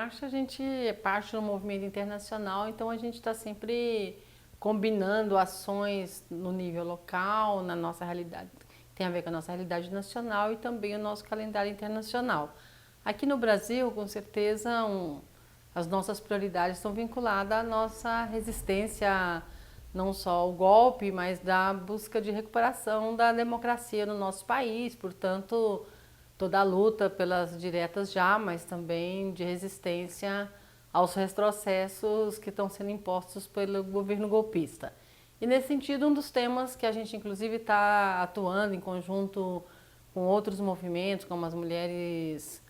Março a gente é parte do movimento internacional, então a gente está sempre combinando ações no nível local, na nossa realidade, tem a ver com a nossa realidade nacional e também o nosso calendário internacional. Aqui no Brasil, com certeza, as nossas prioridades estão vinculadas à nossa resistência, não só ao golpe, mas da busca de recuperação da democracia no nosso país, portanto, toda a luta pelas diretas já, mas também de resistência aos retrocessos que estão sendo impostos pelo governo golpista. E nesse sentido, um dos temas que a gente inclusive está atuando em conjunto com outros movimentos, como as mulheres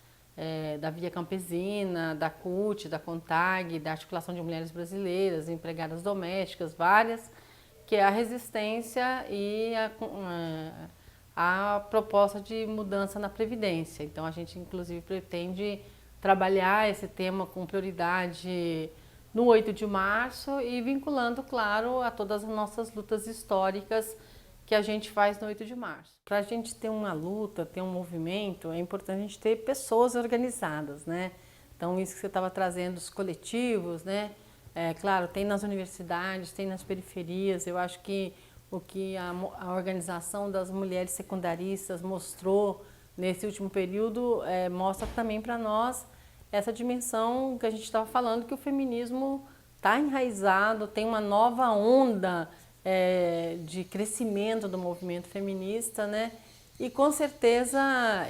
da Via Campesina, da CUT, da CONTAG, da Articulação de Mulheres Brasileiras, empregadas domésticas, várias, que é a resistência e a proposta de mudança na Previdência. Então a gente inclusive pretende trabalhar esse tema com prioridade no 8 de março e vinculando, claro, a todas as nossas lutas históricas que a gente faz no 8 de março. Para a gente ter uma luta, ter um movimento, é importante a gente ter pessoas organizadas, né? Então isso que você estava trazendo, os coletivos, né? Claro, tem nas universidades, tem nas periferias. Eu acho que o que a organização das mulheres secundaristas mostrou nesse último período mostra também para nós essa dimensão que a gente estava falando, que o feminismo está enraizado, tem uma nova onda de crescimento do movimento feminista, né? E com certeza,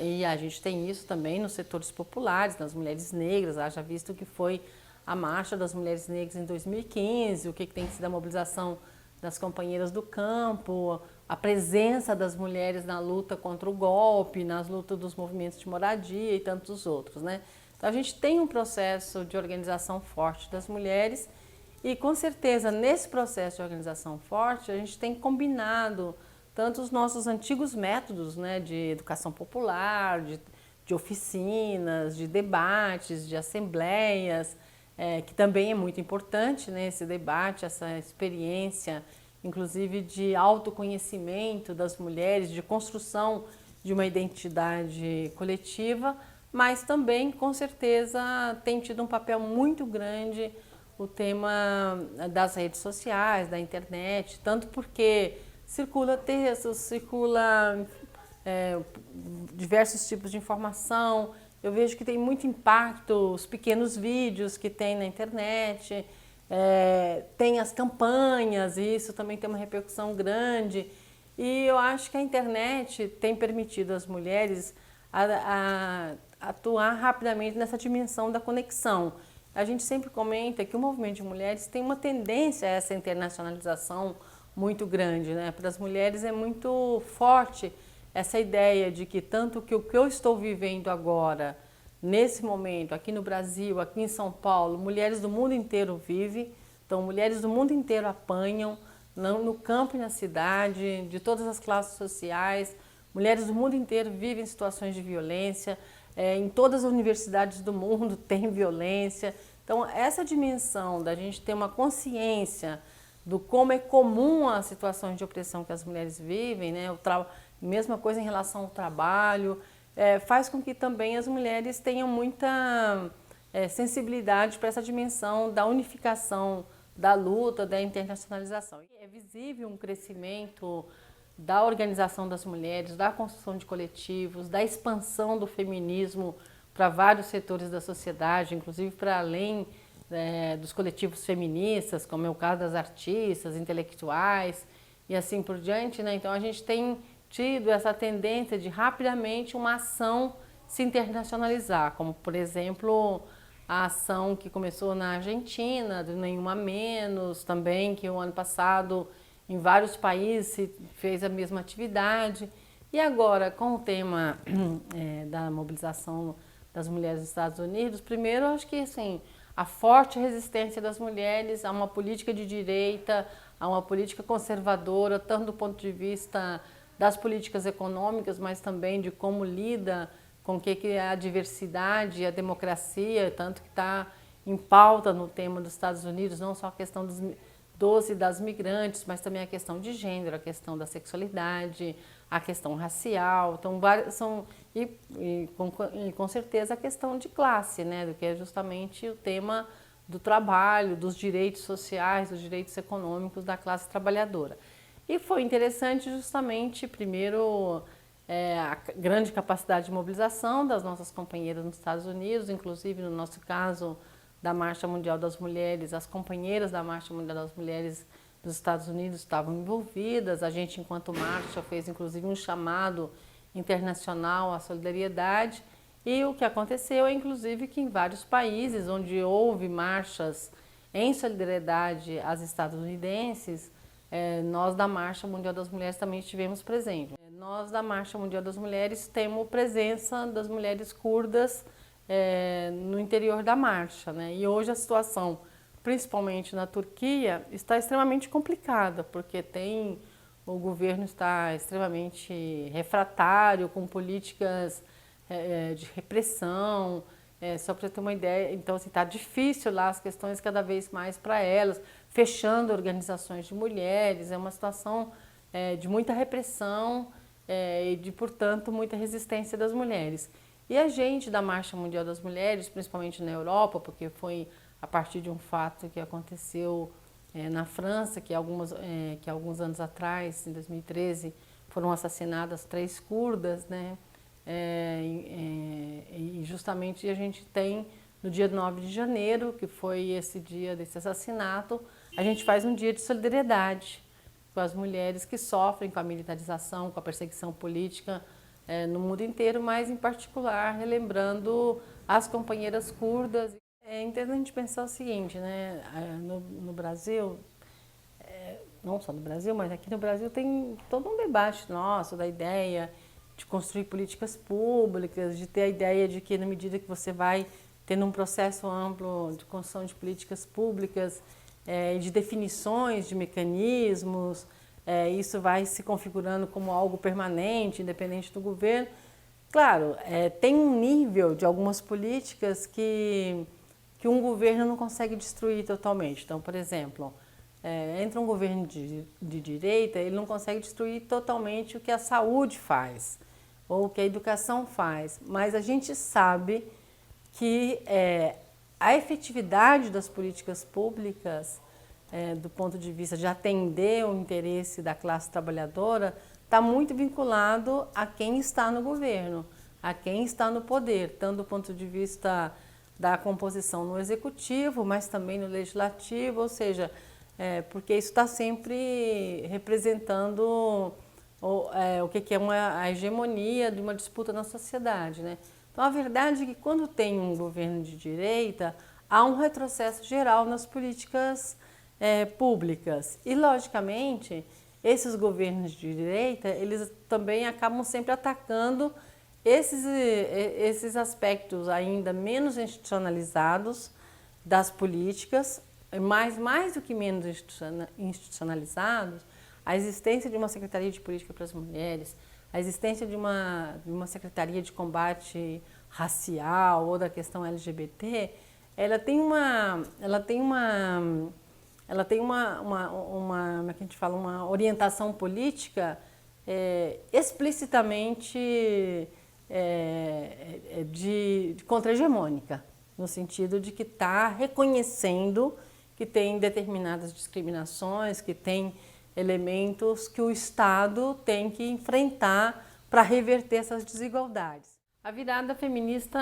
e a gente tem isso também nos setores populares, nas mulheres negras, haja visto que foi a Marcha das Mulheres Negras em 2015, o que tem sido a mobilização das companheiras do campo, a presença das mulheres na luta contra o golpe, nas lutas dos movimentos de moradia e tantos outros, né? Então a gente tem um processo de organização forte das mulheres e com certeza nesse processo de organização forte a gente tem combinado tanto os nossos antigos métodos, né, de educação popular, de oficinas, de debates, de assembleias, que também é muito importante, né, esse debate, essa experiência, inclusive de autoconhecimento das mulheres, de construção de uma identidade coletiva, mas também, com certeza, tem tido um papel muito grande o tema das redes sociais, da internet, tanto porque circula textos, circula diversos tipos de informação. Eu vejo que tem muito impacto os pequenos vídeos que tem na internet, tem as campanhas, e isso também tem uma repercussão grande. E eu acho que a internet tem permitido às mulheres a atuar rapidamente nessa dimensão da conexão. A gente sempre comenta que o movimento de mulheres tem uma tendência a essa internacionalização muito grande, né? Para as mulheres é muito forte essa ideia de que tanto que o que eu estou vivendo agora, nesse momento, aqui no Brasil, aqui em São Paulo, mulheres do mundo inteiro vivem, então mulheres do mundo inteiro apanham, no campo e na cidade, de todas as classes sociais, mulheres do mundo inteiro vivem situações de violência, em todas as universidades do mundo tem violência. Então essa dimensão da gente ter uma consciência do como é comum as situações de opressão que as mulheres vivem, né? Mesma coisa em relação ao trabalho, faz com que também as mulheres tenham muita sensibilidade para essa dimensão da unificação da luta, da internacionalização. É visível um crescimento da organização das mulheres, da construção de coletivos, da expansão do feminismo para vários setores da sociedade, inclusive para além dos coletivos feministas, como é o caso das artistas, intelectuais e assim por diante, né? Então a gente tem tido essa tendência de rapidamente uma ação se internacionalizar, como por exemplo a ação que começou na Argentina, do Nenhuma Menos, também que o ano passado em vários países se fez a mesma atividade. E agora, com o tema da mobilização das mulheres nos Estados Unidos, primeiro eu acho que assim, a forte resistência das mulheres a uma política de direita, a uma política conservadora, tanto do ponto de vista das políticas econômicas, mas também de como lida com o que é a diversidade e a democracia, tanto que está em pauta no tema dos Estados Unidos, não só a questão dos e das migrantes, mas também a questão de gênero, a questão da sexualidade, a questão racial, então com certeza a questão de classe, né, do que é justamente o tema do trabalho, dos direitos sociais, dos direitos econômicos da classe trabalhadora. E foi interessante justamente, primeiro, a grande capacidade de mobilização das nossas companheiras nos Estados Unidos, inclusive no nosso caso da Marcha Mundial das Mulheres, as companheiras da Marcha Mundial das Mulheres dos Estados Unidos estavam envolvidas, a gente enquanto marcha fez inclusive um chamado internacional à solidariedade, e o que aconteceu é inclusive que em vários países onde houve marchas em solidariedade às estadunidenses, nós da Marcha Mundial das Mulheres também estivemos presentes. Nós da Marcha Mundial das Mulheres temos presença das mulheres curdas no interior da marcha, né? E hoje a situação, principalmente na Turquia, está extremamente complicada, porque o governo está extremamente refratário, com políticas de repressão, só para ter uma ideia, então assim, está difícil lá as questões cada vez mais para elas, fechando organizações de mulheres, é uma situação de muita repressão e de, portanto, muita resistência das mulheres. E a gente da Marcha Mundial das Mulheres, principalmente na Europa, porque foi a partir de um fato que aconteceu na França, que alguns anos atrás, em 2013, foram assassinadas 3 curdas, né? E justamente a gente tem, no dia 9 de janeiro, que foi esse dia desse assassinato, a gente faz um dia de solidariedade com as mulheres que sofrem com a militarização, com a perseguição política no mundo inteiro, mas em particular relembrando as companheiras curdas. É interessante a gente pensar o seguinte, né? No Brasil, não só no Brasil, mas aqui no Brasil tem todo um debate nosso da ideia de construir políticas públicas, de ter a ideia de que na medida que você vai tendo um processo amplo de construção de políticas públicas, de definições de mecanismos, isso vai se configurando como algo permanente, independente do governo. Claro, tem um nível de algumas políticas que um governo não consegue destruir totalmente. Então, por exemplo, entra um governo de direita, ele não consegue destruir totalmente o que a saúde faz, ou o que a educação faz, mas a gente sabe que a efetividade das políticas públicas, do ponto de vista de atender o interesse da classe trabalhadora, está muito vinculado a quem está no governo, a quem está no poder, tanto do ponto de vista da composição no executivo, mas também no legislativo, ou seja, porque isso está sempre representando o que é a hegemonia de uma disputa na sociedade, né? Então, a verdade é que quando tem um governo de direita, há um retrocesso geral nas políticas públicas. E, logicamente, esses governos de direita, eles também acabam sempre atacando esses aspectos ainda menos institucionalizados das políticas, mas mais do que menos institucionalizados, a existência de uma Secretaria de Política para as Mulheres, a existência de uma Secretaria de Combate Racial ou da questão LGBT, ela tem uma como é que a gente fala, uma orientação política explicitamente de contra-hegemônica, no sentido de que está reconhecendo que tem determinadas discriminações, que tem elementos que o Estado tem que enfrentar para reverter essas desigualdades. A virada feminista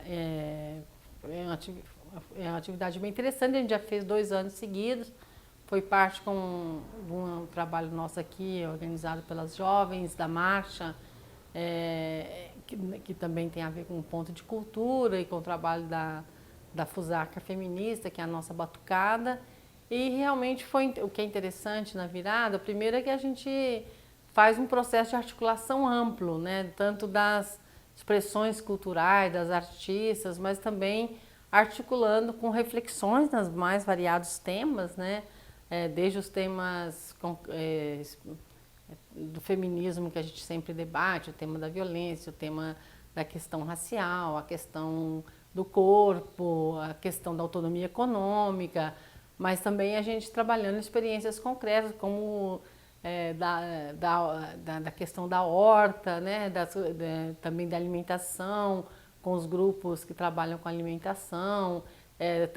é uma atividade bem interessante, a gente já fez 2 anos seguidos, foi parte de um trabalho nosso aqui, organizado pelas jovens da marcha, que também tem a ver com o ponto de cultura e com o trabalho da Fusarca Feminista, que é a nossa batucada. E realmente o que é interessante na virada, primeiro é que a gente faz um processo de articulação amplo, né? Tanto das expressões culturais, das artistas, mas também articulando com reflexões nos mais variados temas, né? Desde os temas do feminismo que a gente sempre debate, o tema da violência, o tema da questão racial, a questão do corpo, a questão da autonomia econômica, mas também a gente trabalhando experiências concretas, como da questão da horta, né? Também da alimentação, com os grupos que trabalham com alimentação,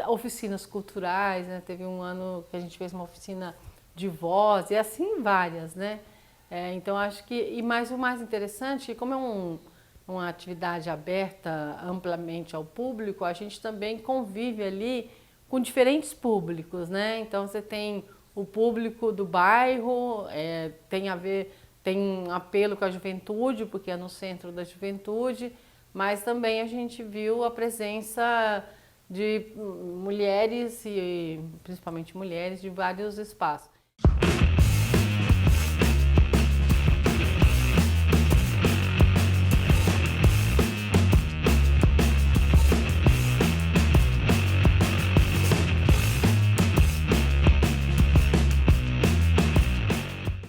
oficinas culturais, né? Teve um ano que a gente fez uma oficina de voz, e assim várias, né? Então acho que, o mais interessante, como é uma atividade aberta amplamente ao público, a gente também convive ali com diferentes públicos, né? Então você tem o público do bairro, tem um apelo com a juventude, porque é no centro da juventude, mas também a gente viu a presença de mulheres, e principalmente mulheres, de vários espaços.